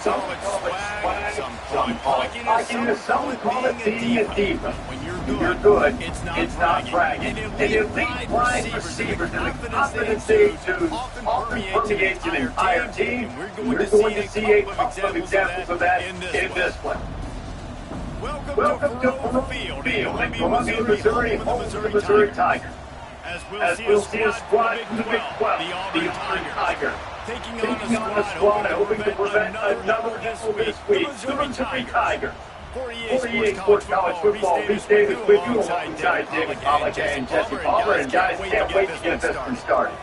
Some call it swag, some call it cockiness, some call it being a diva. When you're good, it's not bragging. And elite wide receivers and the confidence they exude often permeates an entire team. We're going to see a couple of examples of that in this one. Welcome to Faroe Field in Columbia, Missouri, home of the Missouri Tigers. As we'll see a squad from the Big 12, the Auburn Tigers, taking on a squad hoping to prevent another whistle this week, the Missouri Tigers. 48 Sports College Football, Reese Davis with you alongside David Pollack and Jesse Palmer, and guys, can't wait to get this one started.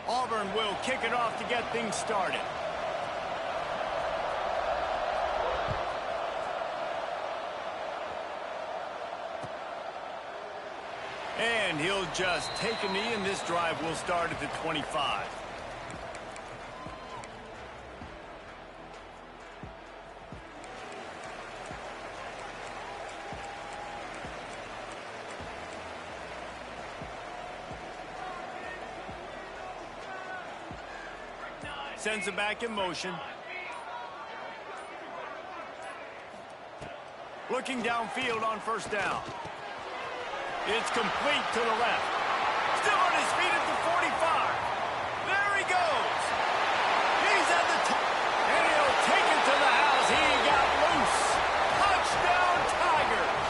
Auburn will kick it off to get things started. And he'll just take a knee, and this drive will start at the 25. Sends it back in motion. Looking downfield on first down. It's complete to the left. Still on his feet at the 45. There he goes. He's at the top. And he'll take it to the house. He got loose. Touchdown, Tigers.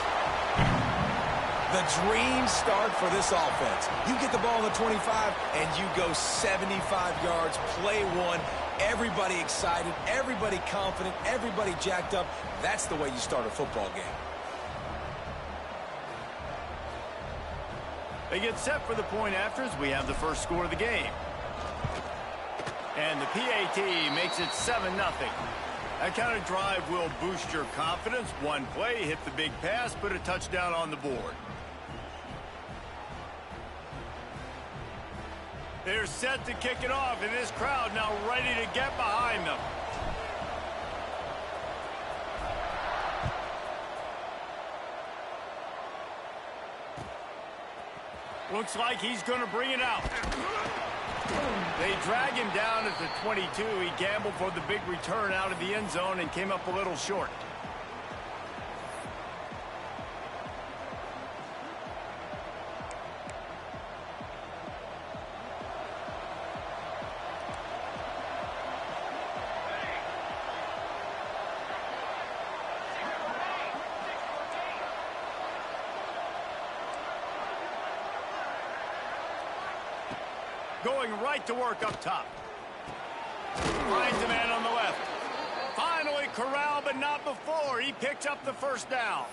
The dream start for this offense. You get the ball on the 25, and you go 75 yards, play one. Everybody excited, everybody confident, everybody jacked up. That's the way you start a football game. They get set for the point after as we have the first score of the game. And the PAT makes it 7-0. That kind of drive will boost your confidence. One play, hit the big pass, put a touchdown on the board. They're set to kick it off, and this crowd now ready to get behind them. Looks like he's going to bring it out. They drag him down at the 22. He gambled for the big return out of the end zone and came up a little short. Going right to work up top. Finds a man on the left. Finally corralled, but not before. He picks up the first down.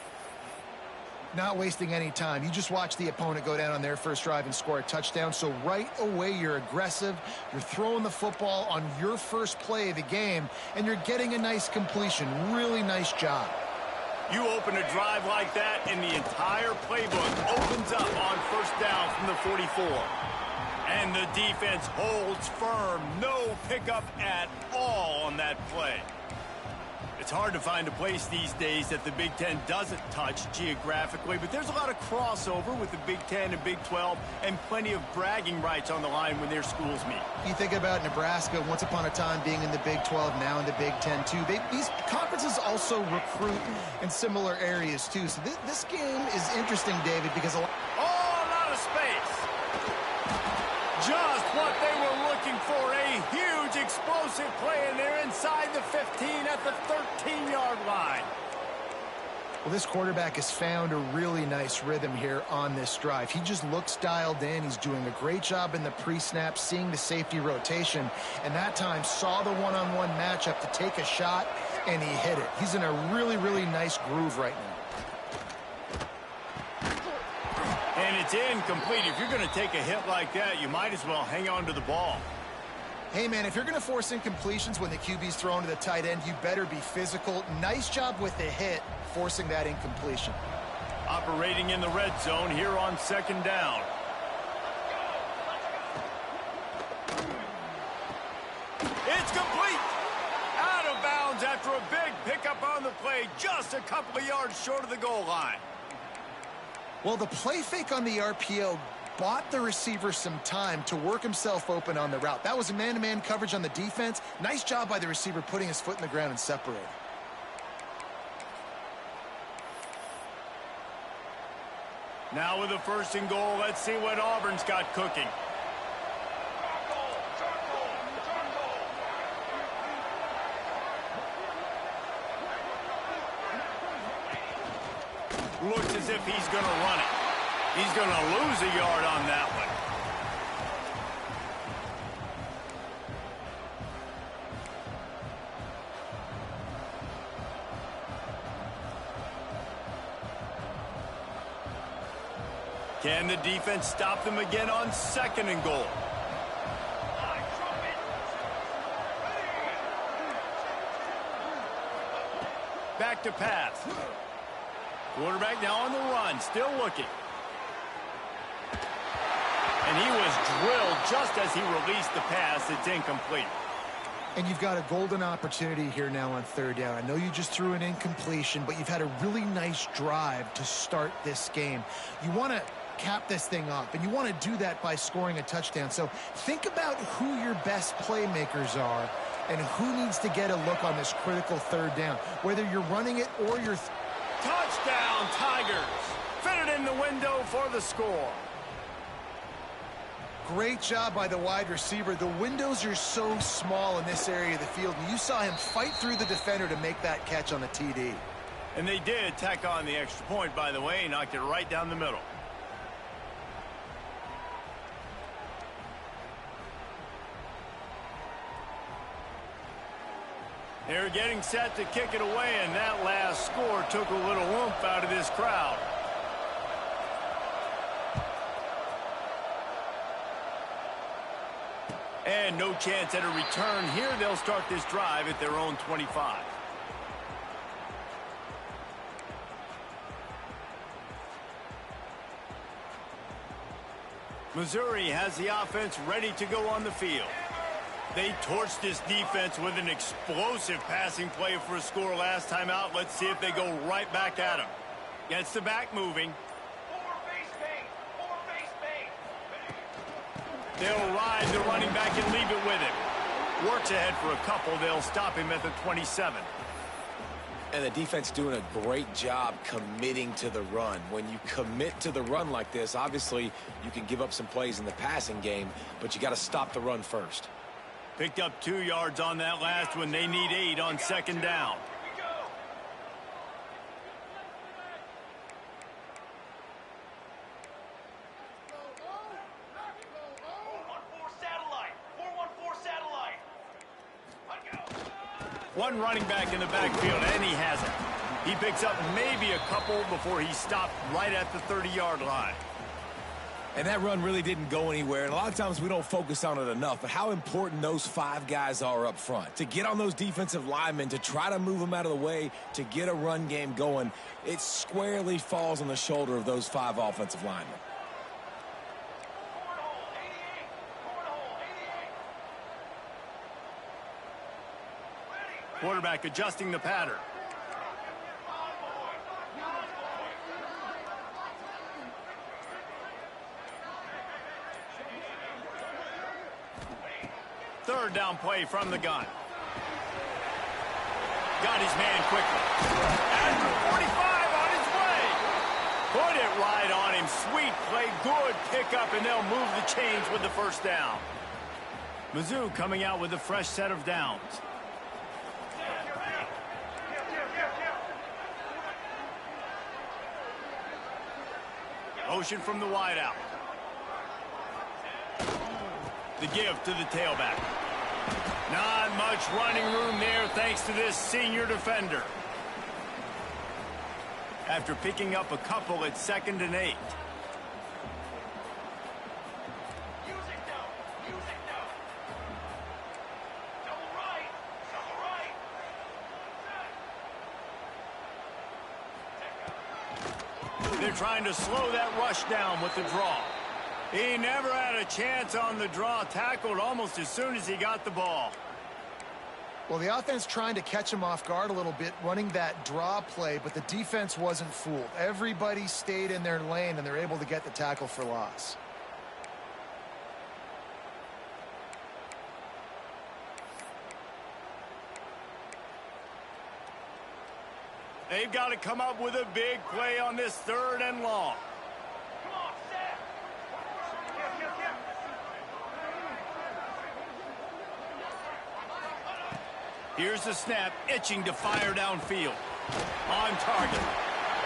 Not wasting any time. You just watch the opponent go down on their first drive and score a touchdown. So right away, you're aggressive. You're throwing the football on your first play of the game, and you're getting a nice completion. Really nice job. You open a drive like that, and the entire playbook opens up on first down from the 44. And the defense holds firm. No pickup at all on that play. It's hard to find a place these days that the Big Ten doesn't touch geographically, but there's a lot of crossover with the Big Ten and Big 12 and plenty of bragging rights on the line when their schools meet. You think about Nebraska once upon a time being in the Big 12, now in the Big Ten too. These conferences also recruit in similar areas too. So this game is interesting, David, because a lot of space. Just what they were looking for, a huge explosive play, and they're inside the 15 at the 13-yard line. Well, this quarterback has found a really nice rhythm here on this drive. He just looks dialed in. He's doing a great job in the pre-snap, seeing the safety rotation, and that time saw the one-on-one matchup to take a shot, and he hit it. He's in a really, really nice groove right now. And it's It's incomplete. If you're going to take a hit like that, you might as well hang on to the ball. Hey, man, if you're going to force incompletions when the QB's thrown to the tight end, you better be physical. Nice job with the hit, forcing that incompletion. Operating in the red zone here on 2nd down. It's complete. Out of bounds after a big pickup on the play, just a couple of yards short of the goal line. Well, the play fake on the RPO bought the receiver some time to work himself open on the route. That was a man-to-man coverage on the defense. Nice job by the receiver putting his foot in the ground and separating. Now with a 1st and goal, let's see what Auburn's got cooking. Looks as if he's going to run it. He's going to lose a yard on that one. Can the defense stop them again on 2nd and goal? Back to pass. Quarterback now on the run, still looking. And he was drilled just as he released the pass. It's incomplete. And you've got a golden opportunity here now on 3rd down. I know you just threw an incompletion, but you've had a really nice drive to start this game. You want to cap this thing off, and you want to do that by scoring a touchdown. So think about who your best playmakers are and who needs to get a look on this critical 3rd down, whether you're running it or you're... Touchdown, Tigers! Fitted in the window for the score. Great job by the wide receiver. The windows are so small in this area of the field, and you saw him fight through the defender to make that catch on the TD. And they did tack on the extra point, by the way, knocked it right down the middle. They're getting set to kick it away, and that last score took a little oomph out of this crowd. And no chance at a return here. They'll start this drive at their own 25. Missouri has the offense ready to go on the field. They torched this defense with an explosive passing play for a score last time out. Let's see if they go right back at him. Gets the back moving. They'll ride the running back and leave it with him. Works ahead for a couple. They'll stop him at the 27. And the defense doing a great job committing to the run. When you commit to the run like this, obviously you can give up some plays in the passing game, but you got to stop the run first. Picked up 2 yards on that last one. They need 8 on 2nd down. One running back in the backfield, and he has it. He picks up maybe a couple before he stopped right at the 30-yard line. And that run really didn't go anywhere, and a lot of times we don't focus on it enough, but how important those 5 guys are up front. To get on those defensive linemen, to try to move them out of the way, to get a run game going, it squarely falls on the shoulder of those 5 offensive linemen. Quarterback adjusting the pattern. Third down play from the gun. Got his man quickly. After 45 on his way. Put it right on him. Sweet play. Good pickup, and they'll move the chains with the first down. Mizzou coming out with a fresh set of downs. Motion from the wideout. The give to the tailback. Not much running room there thanks to this senior defender. After picking up a couple at 2nd and 8. They're trying to slow that rush down with the draw. He never had a chance on the draw, tackled almost as soon as he got the ball. Well, the offense trying to catch him off guard a little bit, running that draw play, but the defense wasn't fooled. Everybody stayed in their lane, and they're able to get the tackle for loss. They've got to come up with a big play on this 3rd and long. Here's the snap, itching to fire downfield. On target.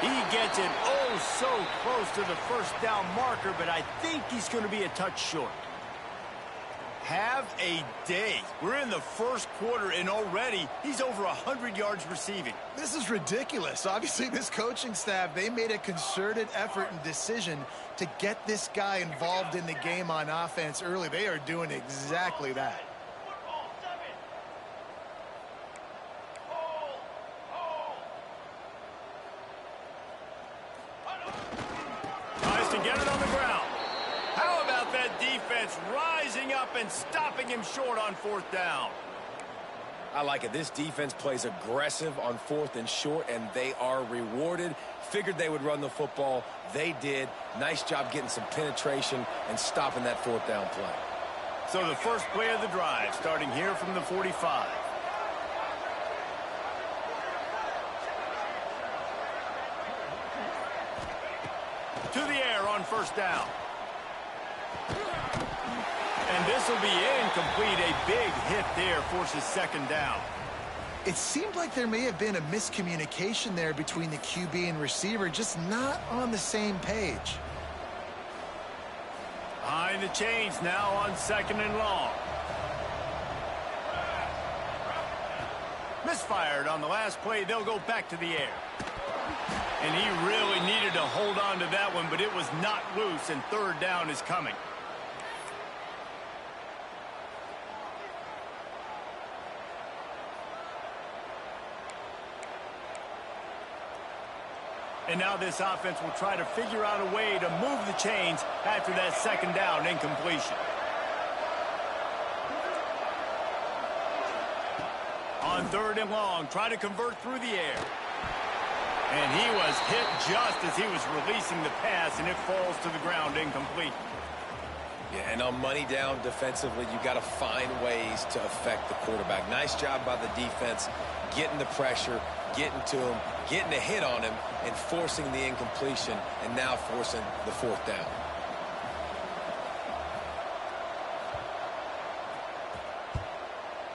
He gets it oh so close to the 1st down marker, but I think he's going to be a touch short. Have a day. We're in the 1st quarter, and already he's over 100 yards receiving. This is ridiculous. Obviously, this coaching staff, they made a concerted effort and decision to get this guy involved in the game on offense early. They are doing exactly that. Tries to get it on the ground. How about that defense rising up and stopping him short on 4th down? I like it. This defense plays aggressive on 4th and short, and they are rewarded. Figured they would run the football. They did. Nice job getting some penetration and stopping that 4th down play. So the first play of the drive, starting here from the 45. To the air on 1st down. And this will be incomplete. A big hit there forces 2nd down. It seemed like there may have been a miscommunication there between the QB and receiver, just not on the same page. Behind the chains now on 2nd and long. Misfired on the last play. They'll go back to the air. And he really needed to hold on to that one, but it was not loose, and 3rd down is coming. And now this offense will try to figure out a way to move the chains after that 2nd down incompletion. On 3rd and long, try to convert through the air. And he was hit just as he was releasing the pass, and it falls to the ground incomplete. Yeah, and on money down defensively, you got to find ways to affect the quarterback. Nice job by the defense, getting the pressure, getting to him, getting a hit on him, and forcing the incompletion, and now forcing the 4th down.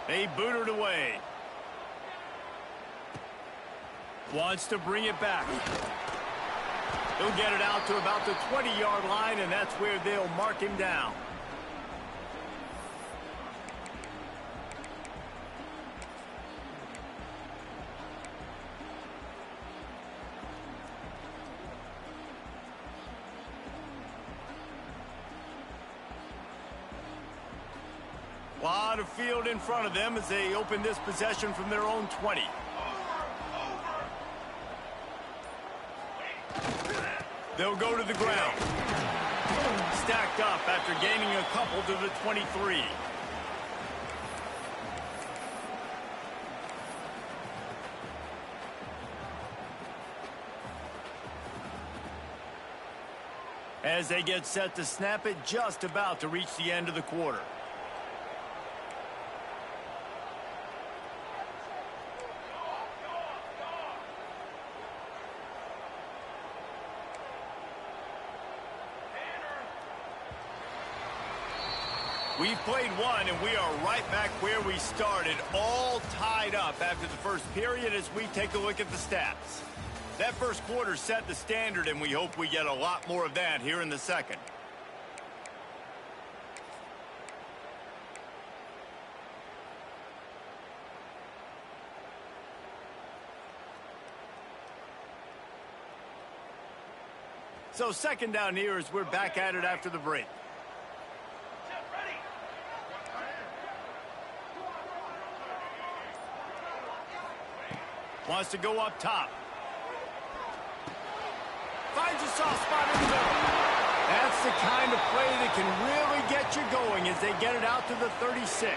They boot it away. Wants to bring it back. He'll get it out to about the 20-yard line, and that's where they'll mark him down. A lot of field in front of them as they open this possession from their own 20. They'll go to the ground. Stacked up after gaining a couple to the 23. As they get set to snap it, just about to reach the end of the quarter. We've played one, and we are right back where we started, all tied up after the first period as we take a look at the stats. That first quarter set the standard, and we hope we get a lot more of that here in the second. So 2nd down here as we're back at it after the break. Wants to go up top. Finds a soft spot in the middle. That's the kind of play that can really get you going as they get it out to the 36.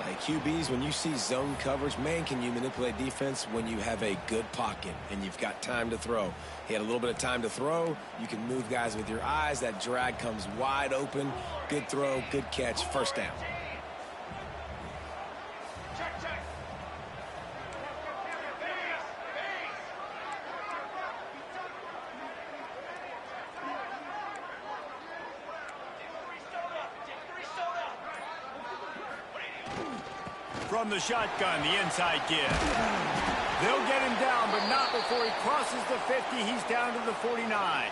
Like QBs, when you see zone coverage, man, can you manipulate defense when you have a good pocket and you've got time to throw. He had a little bit of time to throw. You can move guys with your eyes. That drag comes wide open. Good throw, good catch, first down. From the shotgun, the inside give. They'll get him down, but not before he crosses the 50. He's down to the 49.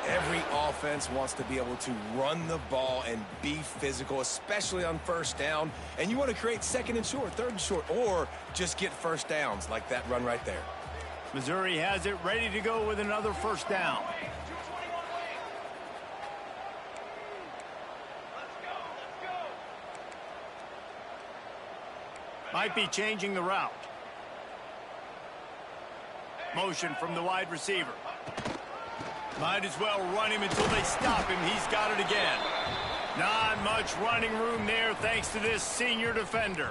Every offense wants to be able to run the ball and be physical, especially on first down. And you want to create second and short, third and short, or just get first downs like that run right there. Missouri has it ready to go with another first down. Might be changing the route. Motion from the wide receiver. Might as well run him until they stop him. He's got it again. Not much running room there thanks to this senior defender.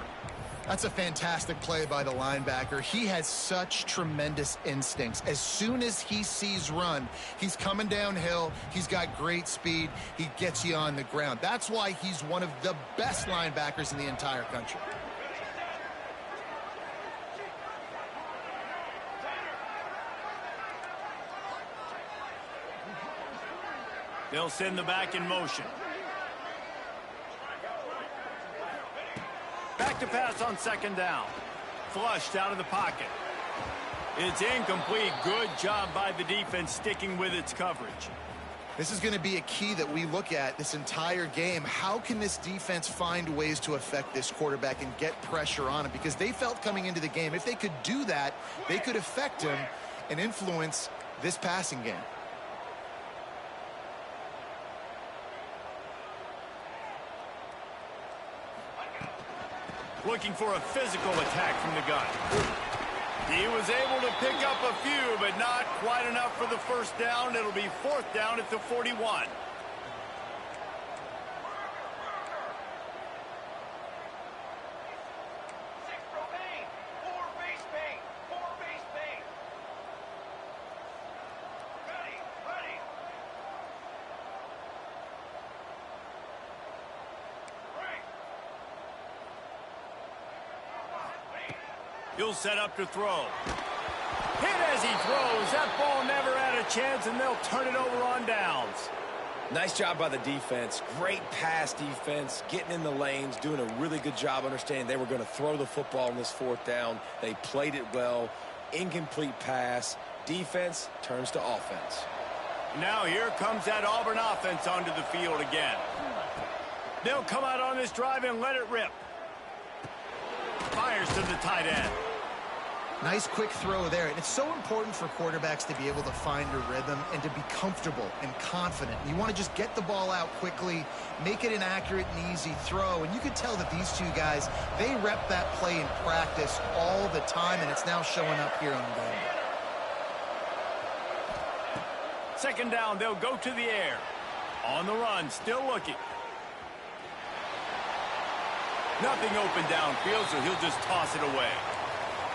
That's a fantastic play by the linebacker. He has such tremendous instincts. As soon as he sees run, he's coming downhill. He's got great speed. He gets you on the ground. That's why he's one of the best linebackers in the entire country. They'll send the back in motion. Back to pass on second down. Flushed out of the pocket. It's incomplete. Good job by the defense sticking with its coverage. This is going to be a key that we look at this entire game. How can this defense find ways to affect this quarterback and get pressure on him? Because they felt coming into the game, if they could do that, they could affect him and influence this passing game. Looking for a physical attack from the gun. He was able to pick up a few, but not quite enough for the first down. It'll be fourth down at the 41. He'll set up to throw. Hit as he throws. That ball never had a chance, and they'll turn it over on downs. Nice job by the defense. Great pass defense, getting in the lanes, doing a really good job understanding they were going to throw the football in this fourth down. They played it well. Incomplete pass. Defense turns to offense. Now here comes that Auburn offense onto the field again. They'll come out on this drive and let it rip. Fires to the tight end. Nice quick throw there. And it's so important for quarterbacks to be able to find a rhythm and to be comfortable and confident. You want to just get the ball out quickly, make it an accurate and easy throw. And you could tell that these two guys, they rep that play in practice all the time, and it's now showing up here on game. Second down, they'll go to the air. On the run, still looking. Nothing open downfield, so he'll just toss it away.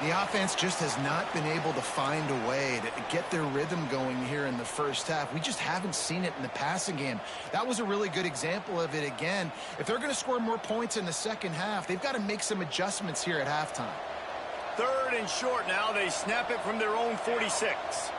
The offense just has not been able to find a way to get their rhythm going here in the first half. We just haven't seen it in the passing game. That was a really good example of it again. If they're going to score more points in the second half, they've got to make some adjustments here at halftime. Third and short now. They snap it from their own 46.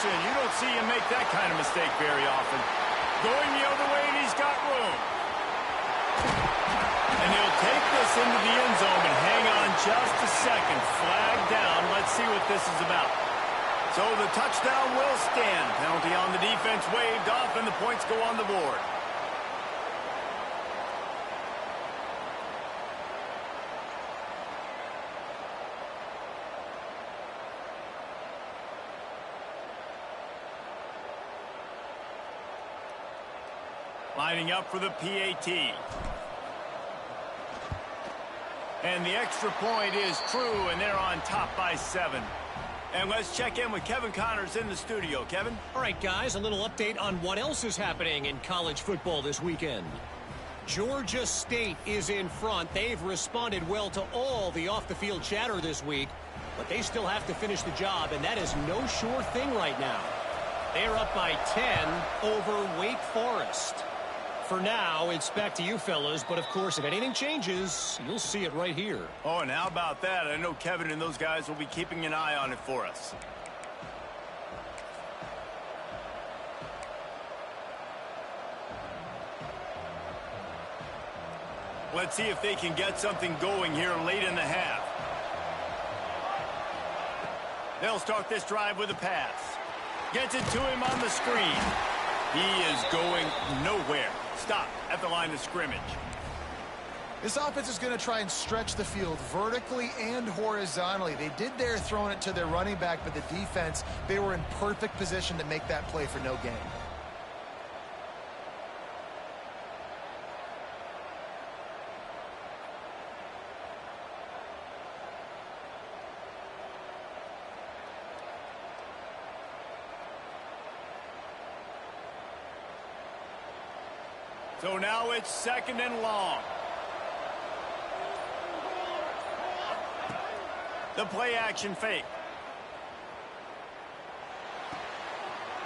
You don't see him make that kind of mistake very often. Going the other way, and he's got room. And he'll take this into the end zone, but hang on just a second. Flag down. Let's see what this is about. So the touchdown will stand. Penalty on the defense waved off, and the points go on the board. Lining up for the PAT. And the extra point is true, and they're on top by 7. And let's check in with Kevin Connors in the studio. Kevin? All right, guys, a little update on what else is happening in college football this weekend. Georgia State is in front. They've responded well to all the off-the-field chatter this week, but they still have to finish the job, and that is no sure thing right now. They're up by 10 over Wake Forest. For now, it's back to you fellas, but of course, if anything changes, you'll see it right here. Oh, and how about that? I know Kevin and those guys will be keeping an eye on it for us. Let's see if they can get something going here late in the half. They'll start this drive with a pass. Gets it to him on the screen. He is going nowhere. Stop at the line of scrimmage. This offense is going to try and stretch the field vertically and horizontally. They did there throwing it to their running back, but the defense, they were in perfect position to make that play for no gain. So now it's 2nd and long. The play action fake.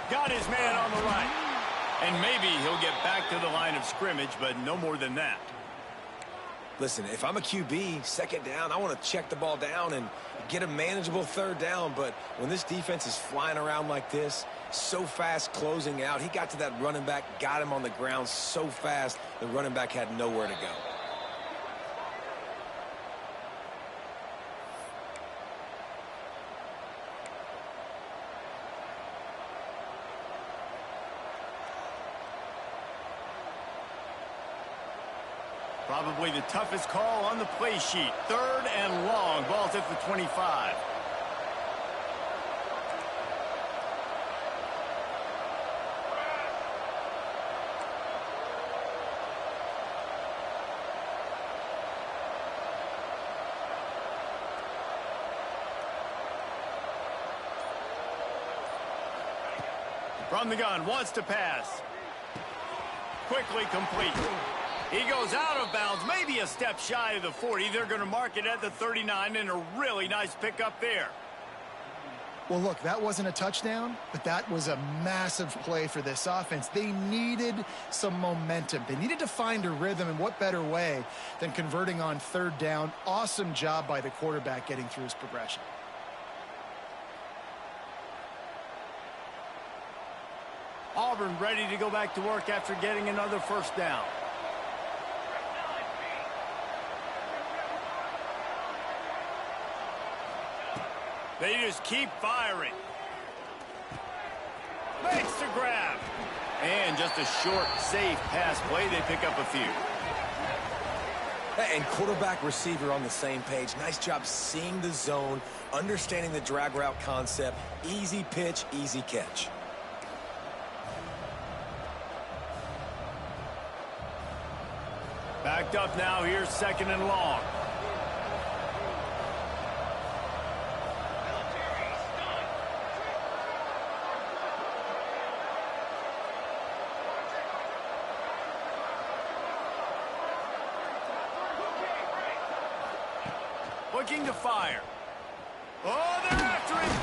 Got his man on the right. And maybe he'll get back to the line of scrimmage, but no more than that. Listen, if I'm a QB, 2nd down, I want to check the ball down and get a manageable 3rd down. But when this defense is flying around like this, so fast closing out, he got to that running back, got him on the ground so fast, the running back had nowhere to go. Probably the toughest call on the play sheet. 3rd and long. Ball's at the 25. From the gun, wants to pass. Quickly complete. He goes out of bounds, maybe a step shy of the 40. They're going to mark it at the 39, and a really nice pickup there. Well, look, that wasn't a touchdown, but that was a massive play for this offense. They needed some momentum. They needed to find a rhythm, and what better way than converting on 3rd down. Awesome job by the quarterback getting through his progression. Auburn ready to go back to work after getting another 1st down. They just keep firing. Makes the grab. And just a short, safe pass play. They pick up a few. And quarterback receiver on the same page. Nice job seeing the zone, understanding the drag route concept. Easy pitch, easy catch. Backed up now. Here's 2nd and long. Looking to fire. Oh, they're after him.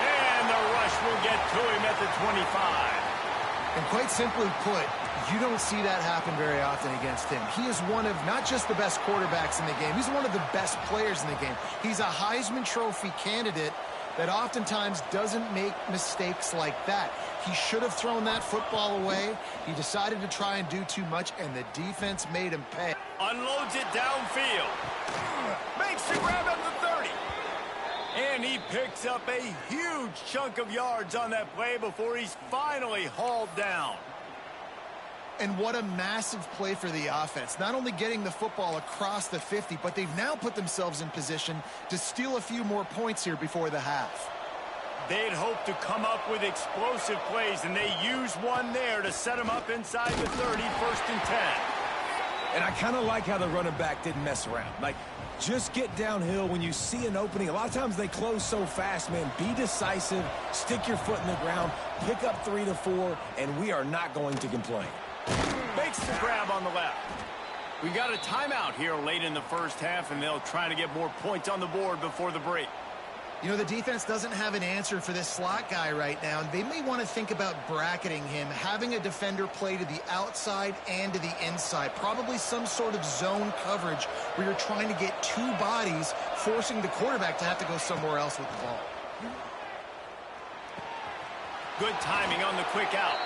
And the rush will get to him at the 25. And quite simply put, you don't see that happen very often against him. He is one of not just the best quarterbacks in the game, he's one of the best players in the game. He's a Heisman Trophy candidate that oftentimes doesn't make mistakes like that. He should have thrown that football away. He decided to try and do too much, and the defense made him pay. Unloads it downfield. Makes the grab at the 30. And he picks up a huge chunk of yards on that play before he's finally hauled down. And what a massive play for the offense. Not only getting the football across the 50, but they've now put themselves in position to steal a few more points here before the half. They'd hope to come up with explosive plays, and they use one there to set them up inside the 30, 1st and 10. And I kind of like how the running back didn't mess around. Like, just get downhill when you see an opening. A lot of times they close so fast, man. Be decisive, stick your foot in the ground, pick up 3 to 4, and we are not going to complain. Makes the grab on the left. We got a timeout here late in the first half, and they'll try to get more points on the board before the break. You know, the defense doesn't have an answer for this slot guy right now. They may want to think about bracketing him, having a defender play to the outside and to the inside. Probably some sort of zone coverage where you're trying to get 2 bodies, forcing the quarterback to have to go somewhere else with the ball. Good timing on the quick out.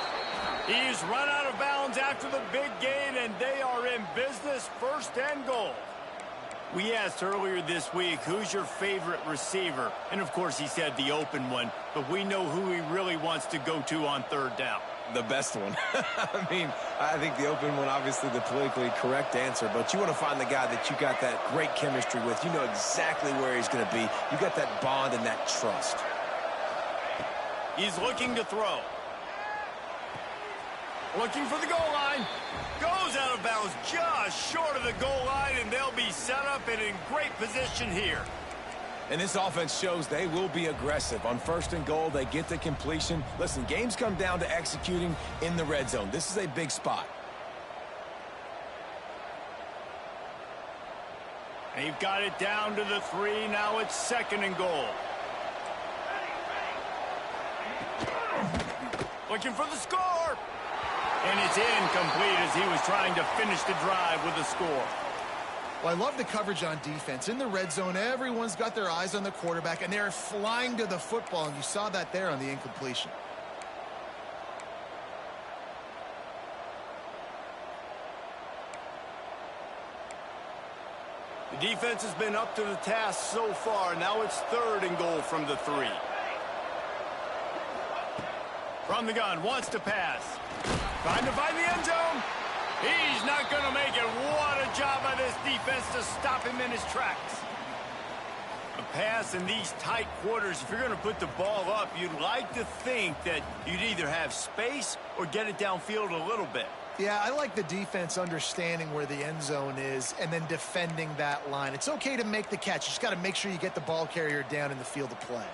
He's run out of bounds after the big gain, and they are in business, 1st and goal. We asked earlier this week, who's your favorite receiver? And, of course, he said the open one, but we know who he really wants to go to on 3rd down. The best one. I mean, I think the open one, obviously the politically correct answer, but you want to find the guy that you got that great chemistry with. You know exactly where he's going to be. You got that bond and that trust. He's looking to throw. Looking for the goal line. Goes out of bounds just short of the goal line, and they'll be set up and in great position here. And this offense shows they will be aggressive. On 1st and goal, they get the completion. Listen, games come down to executing in the red zone. This is a big spot. They've got it down to the 3. Now it's 2nd and goal. Looking for the score. And it's incomplete as he was trying to finish the drive with a score. Well, I love the coverage on defense. In the red zone, everyone's got their eyes on the quarterback, and they're flying to the football, and you saw that there on the incompletion. The defense has been up to the task so far. Now it's 3rd and goal from the 3. From the gun, wants to pass. Trying to find the end zone. He's not going to make it. What a job by this defense to stop him in his tracks. A pass in these tight quarters, if you're going to put the ball up, you'd like to think that you'd either have space or get it downfield a little bit. Yeah, I like the defense understanding where the end zone is and then defending that line. It's okay to make the catch. You just got to make sure you get the ball carrier down in the field of play.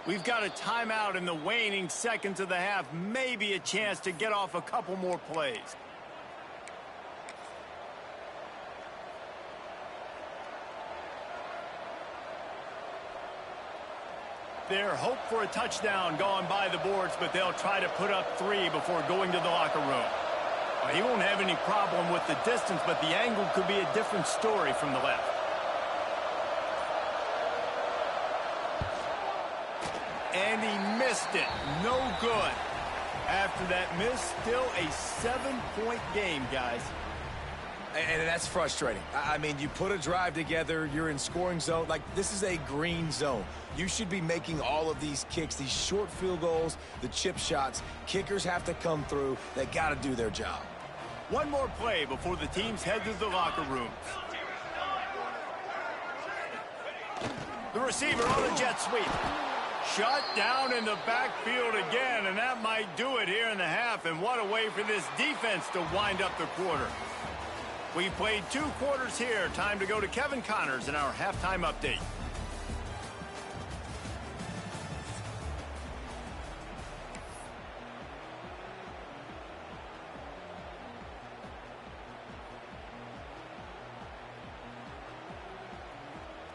We've got a timeout in the waning seconds of the half. Maybe a chance to get off a couple more plays. Their hope for a touchdown gone by the boards, but they'll try to put up 3 before going to the locker room. He won't have any problem with the distance, but the angle could be a different story from the left. And he missed it. No good. After that miss, still a 7-point game, guys. And that's frustrating. I mean, you put a drive together, you're in scoring zone. Like, this is a green zone. You should be making all of these kicks, these short field goals, the chip shots. Kickers have to come through. They got to do their job. One more play before the teams head to the locker rooms. The receiver on a jet sweep. Shut down in the backfield again, and that might do it here in the half. And what a way for this defense to wind up the quarter. We've played 2 quarters here. Time to go to Kevin Connors in our halftime update.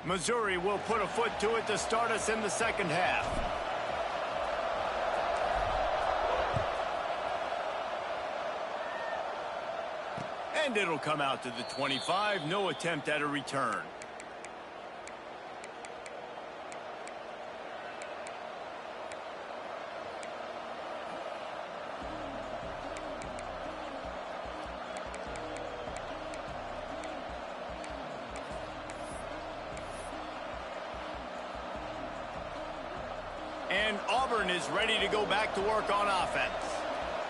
Missouri will put a foot to it to start us in the second half. And it'll come out to the 25. No attempt at a return. And Auburn is ready to go back to work on offense.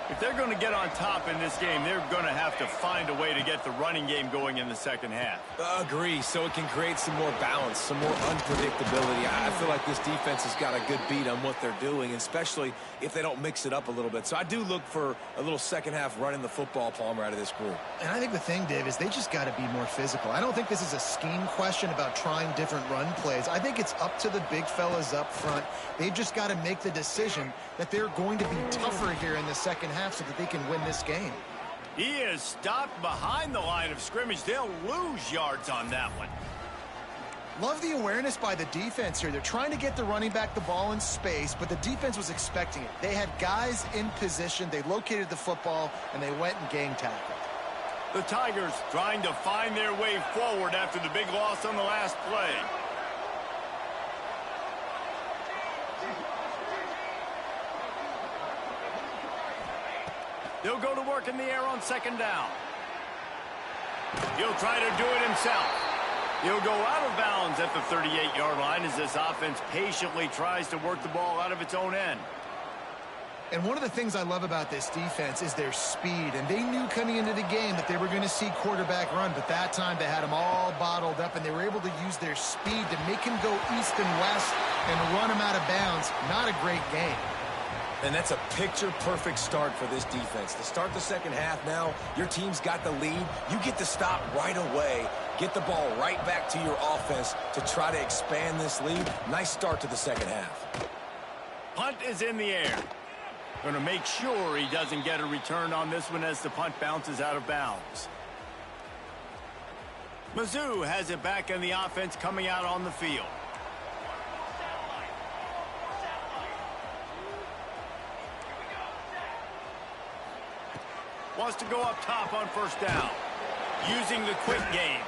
If they're going to get on top in this game, they're going to have to find a way to get the running game going in the second half. Agree, so it can create some more balance, some more unpredictability. I feel like this defense has got a good beat on what they're doing, especially if they don't mix it up a little bit. So I do look for a little second half running the football, Palmer, out of this group. And I think the thing, Dave, is they just got to be more physical. I don't think this is a scheme question about trying different run plays. I think it's up to the big fellas up front. They've just got to make the decision that they're going to be tougher here in the second half so that they can win this game. He is stopped behind the line of scrimmage. They'll lose yards on that one. Love the awareness by the defense here. They're trying to get the running back the ball in space, but the defense was expecting it. They had guys in position. They located the football, and they went and gang tackled. The Tigers trying to find their way forward after the big loss on the last play. They'll go to work in the air on second down. He'll try to do it himself. He'll go out of bounds at the 38-yard line as this offense patiently tries to work the ball out of its own end. And one of the things I love about this defense is their speed. And they knew coming into the game that they were going to see quarterback run, but that time they had him all bottled up, and they were able to use their speed to make him go east and west and run him out of bounds. Not a great game. And that's a picture-perfect start for this defense. To start the second half now, your team's got the lead. You get to stop right away, get the ball right back to your offense to try to expand this lead. Nice start to the second half. Punt is in the air. Going to make sure he doesn't get a return on this one as the punt bounces out of bounds. Mizzou has it back in the offense coming out on the field. Wants to go up top on first down. Using the quick game.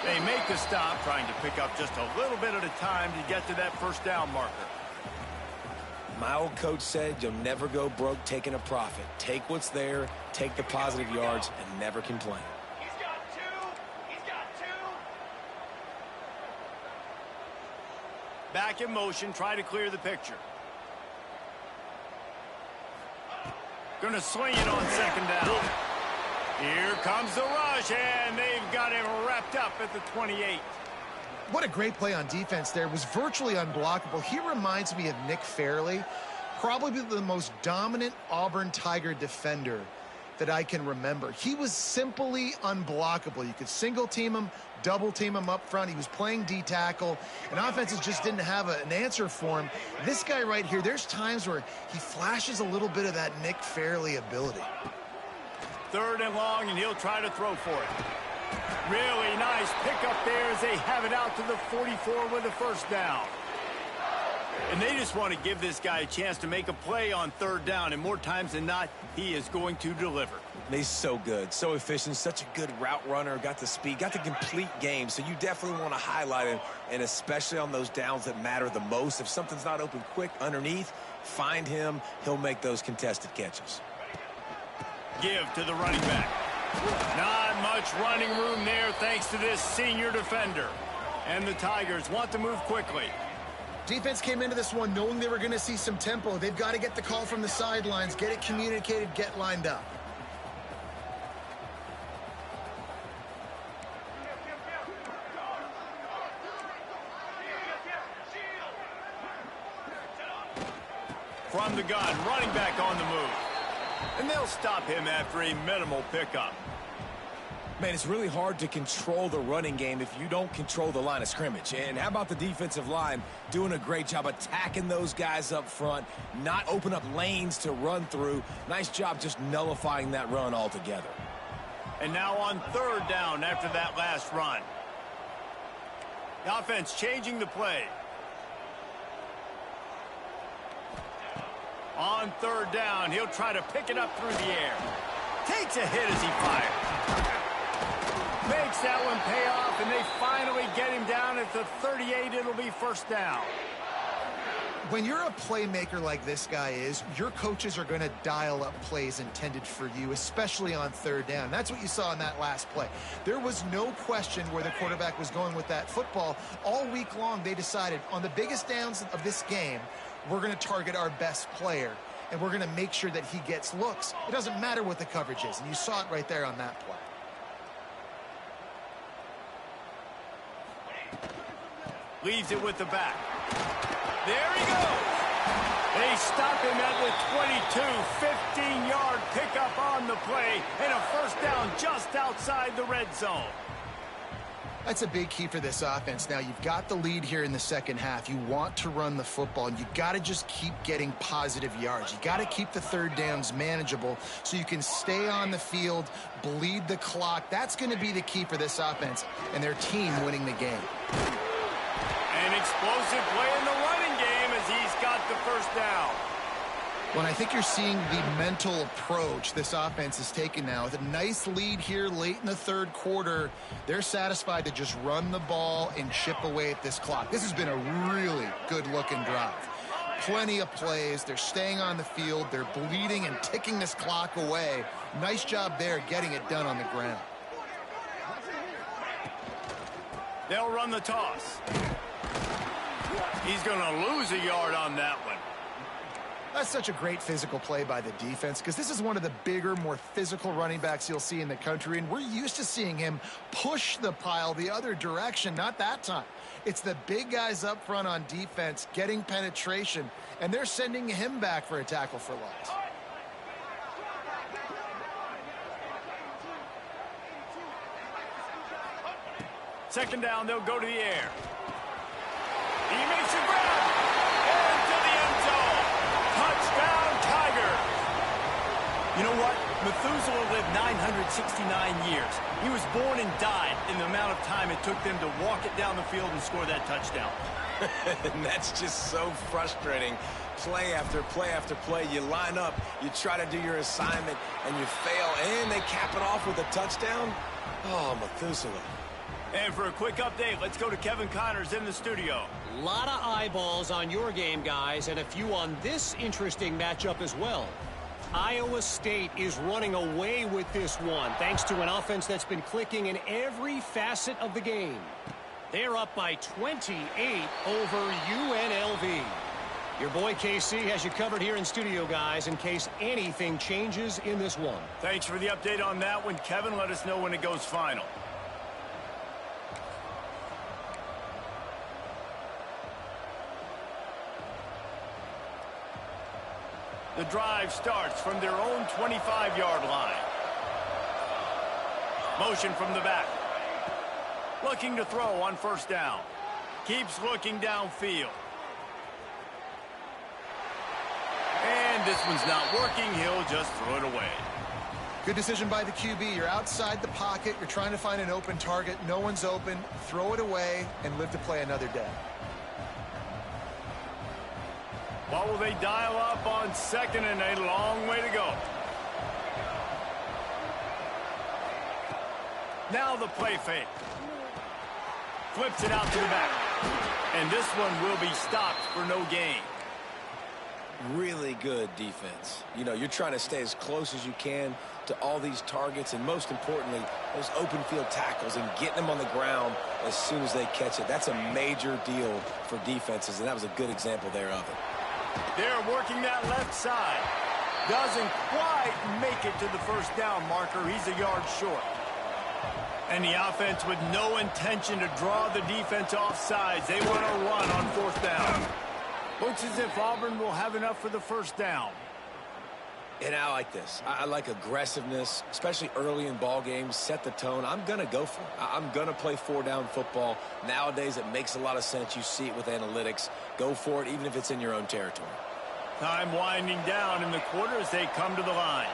They make the stop, trying to pick up just a little bit at a time to get to that first down marker. My old coach said you'll never go broke taking a profit. Take what's there, take the positive yards, and never complain. He's got two. He's got two. Back in motion, try to clear the picture. Going to swing it on second down. Here comes the rush, and they've got him wrapped up at the 28. What a great play on defense there. It was virtually unblockable. He reminds me of Nick Fairley, probably the most dominant Auburn Tiger defender that I can remember. He was simply unblockable. You could single team him, double team him up front. He was playing D-tackle, and offenses just didn't have an answer for him. This guy right here, there's times where he flashes a little bit of that Nick Fairley ability. Third and long, and he'll try to throw for it. Really nice pickup there as they have it out to the 44 with a first down. And they just want to give this guy a chance to make a play on third down, and more times than not, he is going to deliver. He's so good, so efficient, such a good route runner, got the speed, got the complete game, so you definitely want to highlight him, and especially on those downs that matter the most. If something's not open quick underneath, find him. He'll make those contested catches. Give to the running back. Not much running room there thanks to this senior defender. And the Tigers want to move quickly. Defense came into this one knowing they were going to see some tempo. They've got to get the call from the sidelines, get it communicated, get lined up. From the gun, running back on the move. And they'll stop him after a minimal pickup. Man, it's really hard to control the running game if you don't control the line of scrimmage. And how about the defensive line doing a great job attacking those guys up front, not open up lanes to run through. Nice job just nullifying that run altogether. And now on third down after that last run. The offense changing the play. On third down, he'll try to pick it up through the air. Takes a hit as he fires. Makes that one pay off, and they finally get him down at the 38. It'll be first down. When you're a playmaker like this guy is, your coaches are going to dial up plays intended for you, especially on third down. That's what you saw in that last play. There was no question where the quarterback was going with that football. All week long, they decided on the biggest downs of this game, we're going to target our best player, and we're going to make sure that he gets looks. It doesn't matter what the coverage is, and you saw it right there on that play. Leaves it with the back. There he goes. They stop him at the 22, 15-yard pickup on the play, and a first down just outside the red zone. That's a big key for this offense. Now, you've got the lead here in the second half. You want to run the football, and you got to just keep getting positive yards. You got to keep the third downs manageable so you can stay on the field, bleed the clock. That's going to be the key for this offense and their team winning the game. An explosive play in the running game as he's got the first down. Well, I think you're seeing the mental approach this offense is taking now. With a nice lead here late in the third quarter, they're satisfied to just run the ball and chip away at this clock. This has been a really good-looking drive. Plenty of plays. They're staying on the field. They're bleeding and ticking this clock away. Nice job there getting it done on the ground. They'll run the toss. He's going to lose a yard on that one. That's such a great physical play by the defense because this is one of the bigger, more physical running backs you'll see in the country, and we're used to seeing him push the pile the other direction. Not that time. It's the big guys up front on defense getting penetration, and they're sending him back for a tackle for loss. Second down, they'll go to the air. He makes a grab. Into the end zone. Touchdown, Tigers. You know what? Methuselah lived 969 years. He was born and died in the amount of time it took them to walk it down the field and score that touchdown. And that's just so frustrating. Play after play after play. You line up, you try to do your assignment, and you fail, and they cap it off with a touchdown? Oh, Methuselah. And for a quick update, let's go to Kevin Connors in the studio. A lot of eyeballs on your game, guys, and a few on this interesting matchup as well. Iowa State is running away with this one, thanks to an offense that's been clicking in every facet of the game. They're up by 28 over UNLV. Your boy KC has you covered here in studio, guys, in case anything changes in this one. Thanks for the update on that one, Kevin. Let us know when it goes final. The drive starts from their own 25-yard line. Motion from the back. Looking to throw on first down. Keeps looking downfield. And this one's not working. He'll just throw it away. Good decision by the QB. You're outside the pocket. You're trying to find an open target. No one's open. Throw it away and live to play another day. What will they dial up on second and a long way to go? Now the play fake. Flips it out to the back. And this one will be stopped for no gain. Really good defense. You know, you're trying to stay as close as you can to all these targets, and most importantly, those open field tackles and getting them on the ground as soon as they catch it. That's a major deal for defenses, and that was a good example there of it. They're working that left side. Doesn't quite make it to the first down marker. He's a yard short. And the offense with no intention to draw the defense off sides. They want to run on fourth down. Looks as if Auburn will have enough for the first down. And I like this. I like aggressiveness, especially early in ball games. Set the tone. I'm going to go for it. I'm going to play four-down football. Nowadays, it makes a lot of sense. You see it with analytics. Go for it, even if it's in your own territory. Time winding down in the quarter as they come to the line.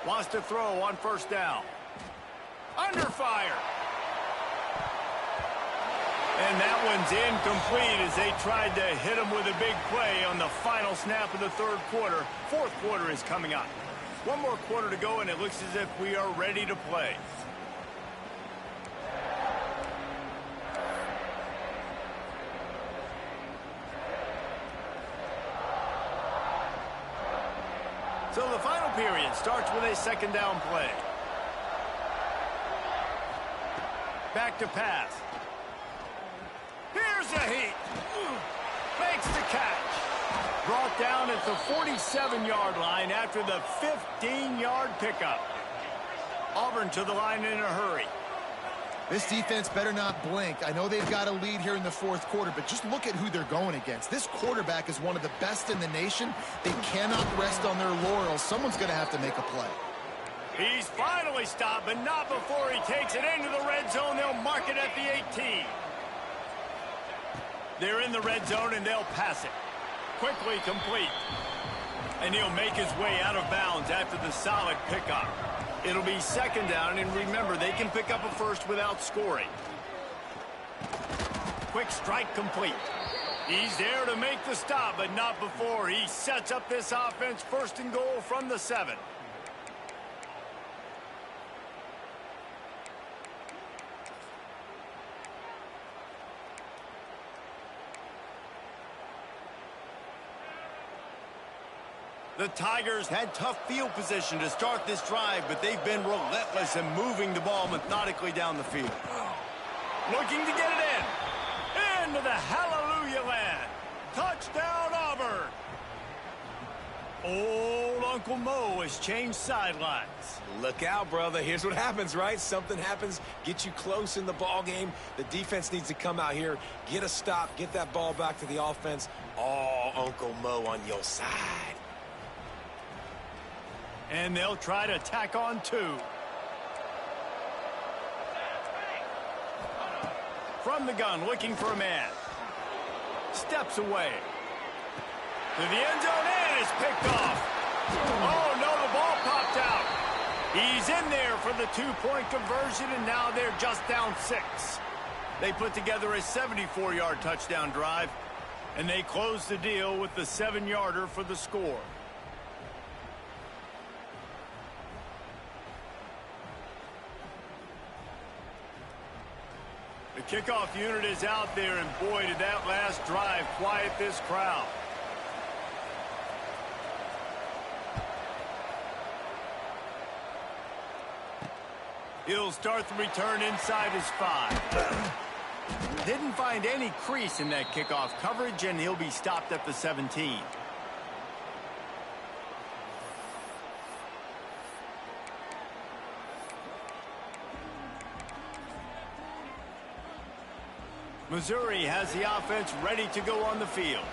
Wants to throw on first down. Under fire. And that one's incomplete as they tried to hit him with a big play on the final snap of the third quarter. Fourth quarter is coming up. One more quarter to go, and it looks as if we are ready to play. So the final period starts with a second down play. Back to pass. Here's a heat. Makes the catch. Brought down at the 47-yard line after the 15-yard pickup. Auburn to the line in a hurry. This defense better not blink. I know they've got a lead here in the fourth quarter, but just look at who they're going against. This quarterback is one of the best in the nation. They cannot rest on their laurels. Someone's going to have to make a play. He's finally stopped, but not before he takes it into the red zone. They'll mark it at the 18. They're in the red zone, and they'll pass it. Quickly complete. And he'll make his way out of bounds after the solid pickup. It'll be second down, and remember, they can pick up a first without scoring. Quick strike complete. He's there to make the stop, but not before he sets up this offense first and goal from the 7. The Tigers had tough field position to start this drive, but they've been relentless in moving the ball methodically down the field. Looking to get it in. Into the hallelujah land. Touchdown, Auburn. Old Uncle Mo has changed sidelines. Look out, brother. Here's what happens, right? Something happens, get you close in the ball game. The defense needs to come out here, get a stop, get that ball back to the offense. Oh, Uncle Mo on your side. And they'll try to tack on 2. From the gun, looking for a man. Steps away. To the end zone, and it's picked off. Oh, no, the ball popped out. He's in there for the 2-point conversion, and now they're just down 6. They put together a 74-yard touchdown drive, and they close the deal with the 7-yarder for the score. The kickoff unit is out there, and boy, did that last drive quiet this crowd. He'll start the return inside his 5. Didn't find any crease in that kickoff coverage, and he'll be stopped at the 17. Missouri has the offense ready to go on the field.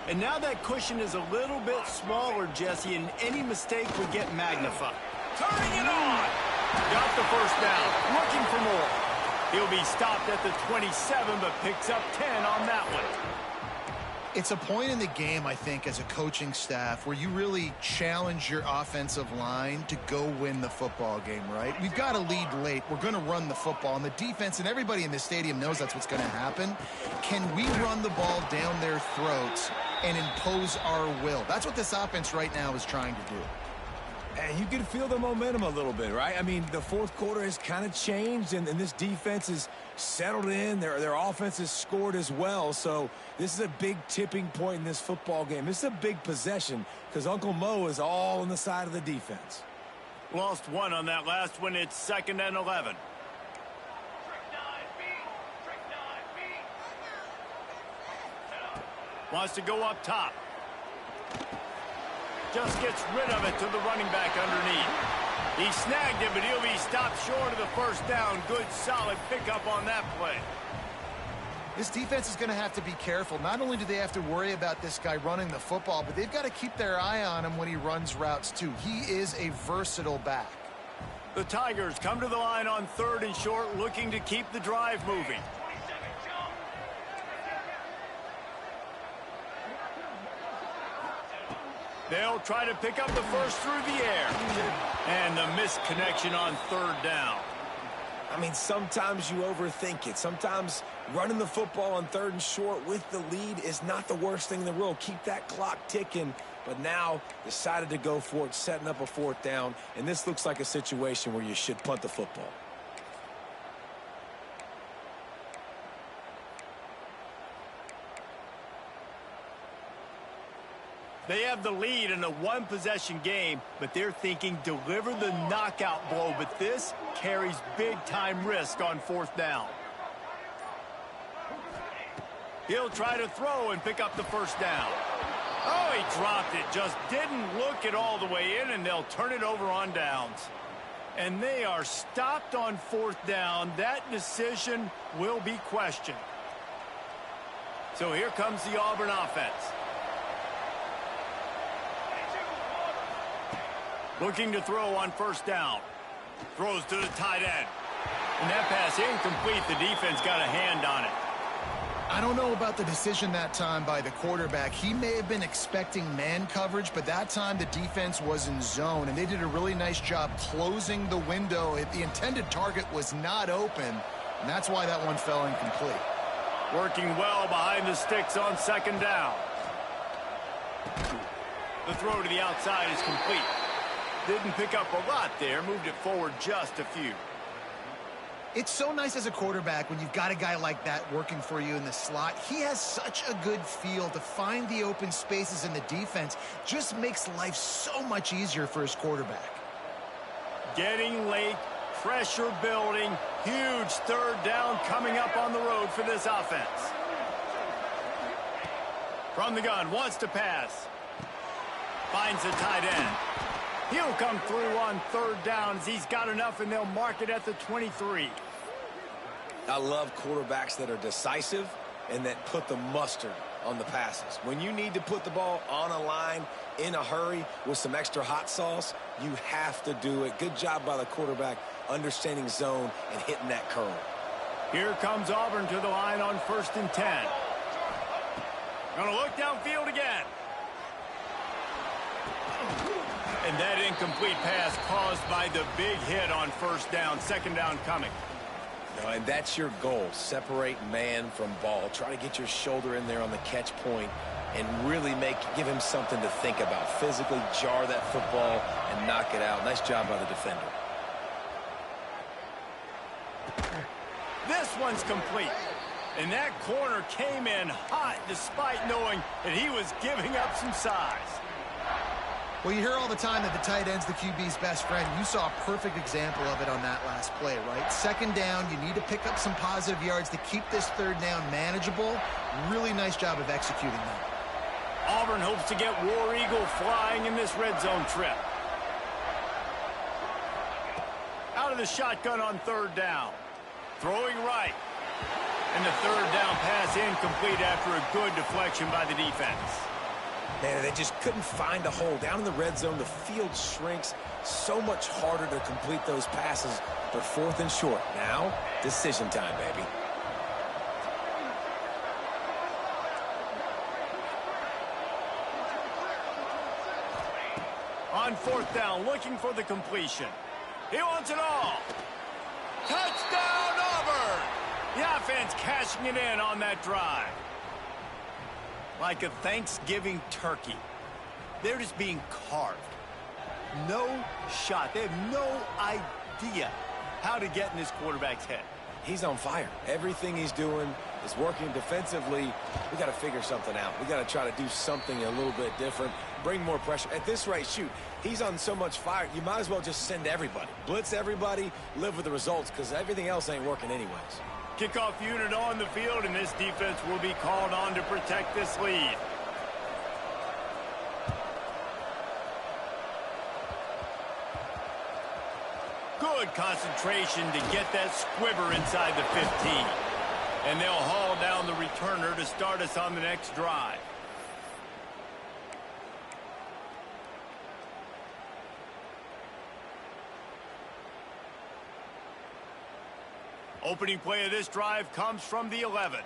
And now that cushion is a little bit smaller, Jesse, and any mistake would get magnified. Turning it on! Got the first down, looking for more. He'll be stopped at the 27, but picks up 10 on that one. It's a point in the game, I think, as a coaching staff where you really challenge your offensive line to go win the football game, right? We've got a lead late. We're going to run the football, and the defense and everybody in the stadium knows that's what's going to happen. Can we run the ball down their throats and impose our will? That's what this offense right now is trying to do. And you can feel the momentum a little bit, right? I mean, the fourth quarter has kind of changed, and this defense is settled in. Their offense has scored as well. So this is a big tipping point in this football game. This is a big possession because Uncle Mo is all on the side of the defense. Lost 1 on that last one. It's 2nd and 11. Wants to go up top. Just gets rid of it to the running back underneath. He snagged it, but he'll be stopped short of the first down. Good, solid pickup on that play. This defense is going to have to be careful. Not only do they have to worry about this guy running the football, but they've got to keep their eye on him when he runs routes too. He is a versatile back. The Tigers come to the line on 3rd and short, looking to keep the drive moving. They'll try to pick up the first through the air. And the missed connection on 3rd down. I mean, sometimes you overthink it. Sometimes running the football on 3rd and short with the lead is not the worst thing in the world. Keep that clock ticking. But now decided to go for it, setting up a 4th down. And this looks like a situation where you should punt the football. They have the lead in a 1-possession game, but they're thinking deliver the knockout blow. But this carries big-time risk on 4th down. He'll try to throw and pick up the first down. Oh, he dropped it. Just didn't look it all the way in, and they'll turn it over on downs. And they are stopped on fourth down. That decision will be questioned. So here comes the Auburn offense. Looking to throw on first down. Throws to the tight end. And that pass incomplete. The defense got a hand on it. I don't know about the decision that time by the quarterback. He may have been expecting man coverage, but that time the defense was in zone, and they did a really nice job closing the window. The intended target was not open, and that's why that one fell incomplete. Working well behind the sticks on second down. The throw to the outside is complete. Didn't pick up a lot there, moved it forward just a few. It's so nice as a quarterback when you've got a guy like that working for you in the slot. He has such a good feel to find the open spaces in the defense. Just makes life so much easier for his quarterback. Getting late, pressure building, huge third down coming up on the road for this offense. From the gun, wants to pass. Finds the tight end. He'll come through on third downs. He's got enough, and they'll mark it at the 23. I love quarterbacks that are decisive and that put the mustard on the passes. When you need to put the ball on a line in a hurry with some extra hot sauce, you have to do it. Good job by the quarterback understanding zone and hitting that curl. Here comes Auburn to the line on 1st and 10. Gonna look downfield again. And that incomplete pass caused by the big hit on first down. Second down coming. And that's your goal. Separate man from ball. Try to get your shoulder in there on the catch point and really give him something to think about. Physically jar that football and knock it out. Nice job by the defender. This one's complete. And that corner came in hot despite knowing that he was giving up some size. Well, you hear all the time that the tight end's the QB's best friend. You saw a perfect example of it on that last play, right? Second down, you need to pick up some positive yards to keep this third down manageable. Really nice job of executing that. Auburn hopes to get War Eagle flying in this red zone trip. Out of the shotgun on third down. Throwing right. And the third down pass incomplete after a good deflection by the defense. Man, they just couldn't find a hole. Down in the red zone, the field shrinks. So much harder to complete those passes. But 4th and short. Now, decision time, baby. On 4th down, looking for the completion. He wants it all. Touchdown, Auburn! The offense cashing it in on that drive. Like a Thanksgiving turkey. They're just being carved. No shot. They have no idea how to get in this quarterback's head. He's on fire. Everything he's doing is working defensively. We got to figure something out. We got to try to do something a little bit different. Bring more pressure. At this rate, shoot, he's on so much fire, you might as well just send everybody. Blitz everybody, live with the results, because everything else ain't working anyways. Kickoff unit on the field, and this defense will be called on to protect this lead. Good concentration to get that squibber inside the 15. And they'll haul down the returner to start us on the next drive. Opening play of this drive comes from the 11.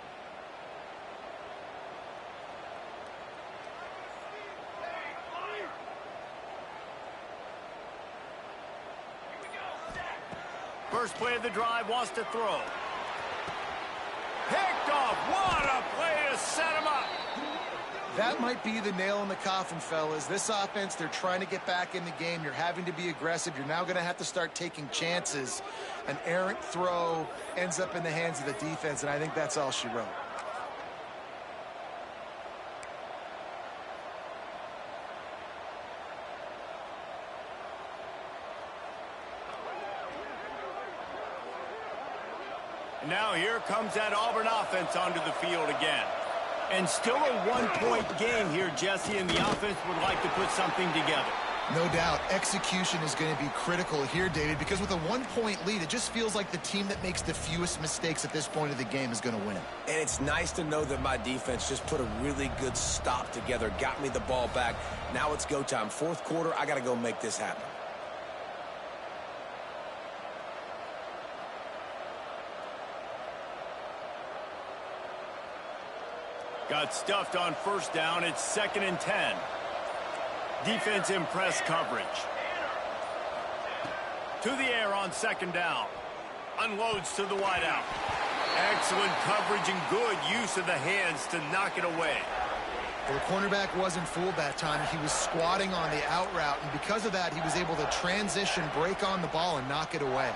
First play of the drive, wants to throw. Picked off. What a play to set him up. That might be the nail in the coffin, fellas. This offense, they're trying to get back in the game. You're having to be aggressive. You're now going to have to start taking chances. An errant throw ends up in the hands of the defense, and I think that's all she wrote. And now here comes that Auburn offense onto the field again. And still a one-point game here, Jesse, and the offense would like to put something together. No doubt, execution is going to be critical here, David, because with a one-point lead, it just feels like the team that makes the fewest mistakes at this point of the game is going to win. And it's nice to know that my defense just put a really good stop together, got me the ball back. Now it's go time. Fourth quarter, I got to go make this happen. Got stuffed on first down. It's 2nd and 10. Defense in press coverage. To the air on 2nd down. Unloads to the wideout. Excellent coverage and good use of the hands to knock it away. The cornerback wasn't fooled that time. He was squatting on the out route, and because of that, he was able to transition, break on the ball, and knock it away.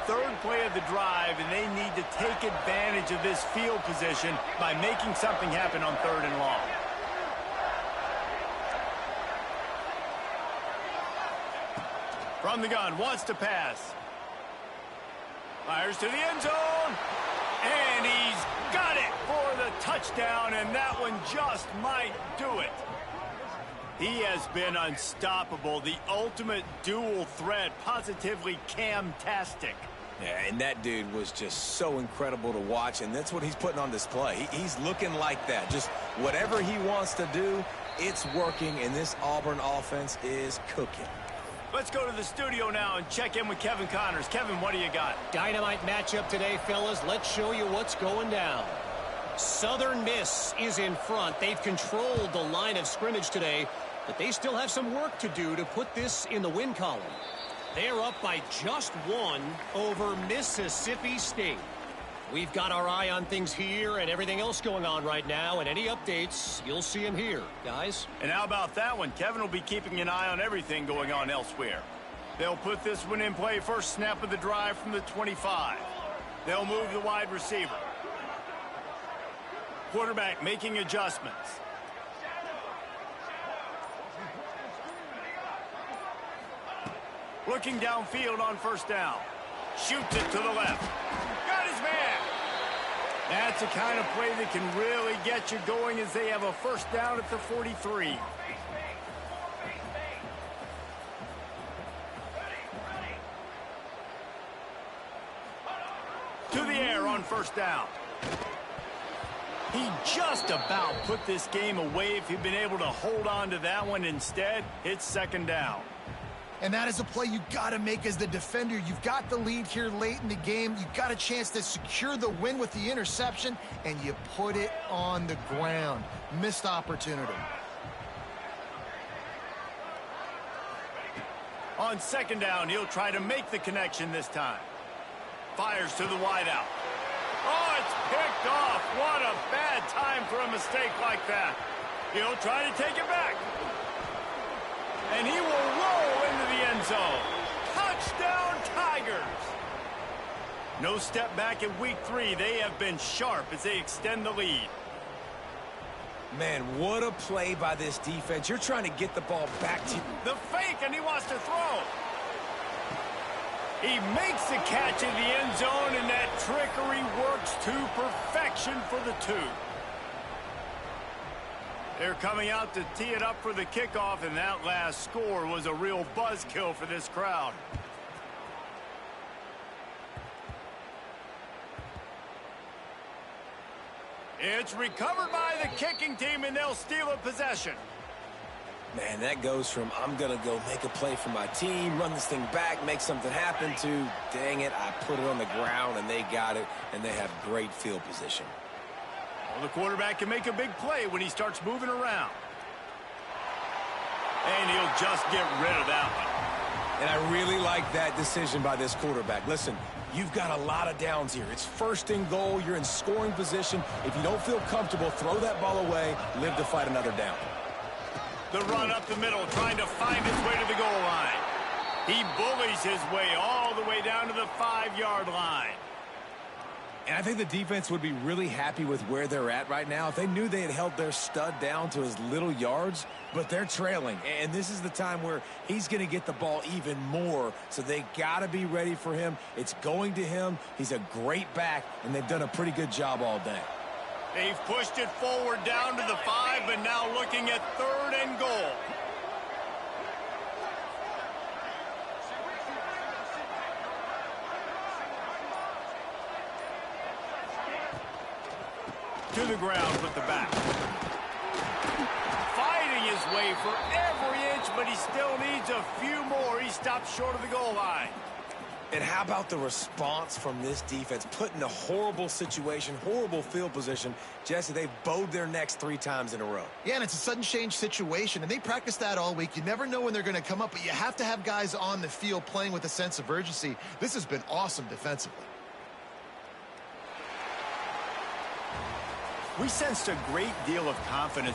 Third play of the drive, and they need to take advantage of this field position by making something happen on 3rd and long. From the gun, wants to pass. Fires to the end zone. And he's got it for the touchdown, and that one just might do it. He has been unstoppable. The ultimate dual threat, positively Cam-tastic. Yeah, and that dude was just so incredible to watch, and that's what he's putting on display. He's looking like that. Just whatever he wants to do, it's working, and this Auburn offense is cooking. Let's go to the studio now and check in with Kevin Connors. Kevin, what do you got? Dynamite matchup today, fellas. Let's show you what's going down. Southern Miss is in front. They've controlled the line of scrimmage today, but they still have some work to do to put this in the win column. They're up by just 1 over Mississippi State. We've got our eye on things here and everything else going on right now, and any updates, you'll see them here, guys. And how about that one? Kevin will be keeping an eye on everything going on elsewhere. They'll put this one in play. First snap of the drive from the 25. They'll move the wide receiver. Quarterback making adjustments. Looking downfield on first down. Shoots it to the left. Got his man. That's the kind of play that can really get you going as they have a first down at the 43. To the air on first down. He just about put this game away if he'd been able to hold on to that one. Instead, it's 2nd down. And that is a play you got to make as the defender. You've got the lead here late in the game. You got a chance to secure the win with the interception, and you put it on the ground. Missed opportunity. On 2nd down, he'll try to make the connection this time. Fires to the wideout. Oh, it's picked off. What a bad time for a mistake like that. He'll try to take it back. And he will roll into the end zone. Touchdown, Tigers. No step back in week 3. They have been sharp as they extend the lead. Man, what a play by this defense. You're trying to get the ball back to you. The fake, and he wants to throw. He makes the catch in the end zone, and that trickery works to perfection for the 2. They're coming out to tee it up for the kickoff, and that last score was a real buzzkill for this crowd. It's recovered by the kicking team, and they'll steal a possession. Man, that goes from I'm going to go make a play for my team, run this thing back, make something happen, to dang it, I put it on the ground, and they got it, and they have great field position. Well, the quarterback can make a big play when he starts moving around. And he'll just get rid of that one. And I really like that decision by this quarterback. Listen, you've got a lot of downs here. It's 1st and goal. You're in scoring position. If you don't feel comfortable, throw that ball away. Live to fight another down. The run up the middle, trying to find his way to the goal line. He bullies his way all the way down to the 5-yard line. And I think the defense would be really happy with where they're at right now if they knew they had held their stud down to his little yards, but they're trailing. And this is the time where he's going to get the ball even more, so they got to be ready for him. It's going to him. He's a great back, and they've done a pretty good job all day. They've pushed it forward down to the 5, but now looking at 3rd and goal. To the ground with the back. Fighting his way for every inch, but he still needs a few more. He stopped short of the goal line. And how about the response from this defense? Put in a horrible situation, horrible field position. Jesse, they've bowed their necks 3 times in a row. Yeah, and it's a sudden change situation, and they practice that all week. You never know when they're going to come up, but you have to have guys on the field playing with a sense of urgency. This has been awesome defensively. We sensed a great deal of confidence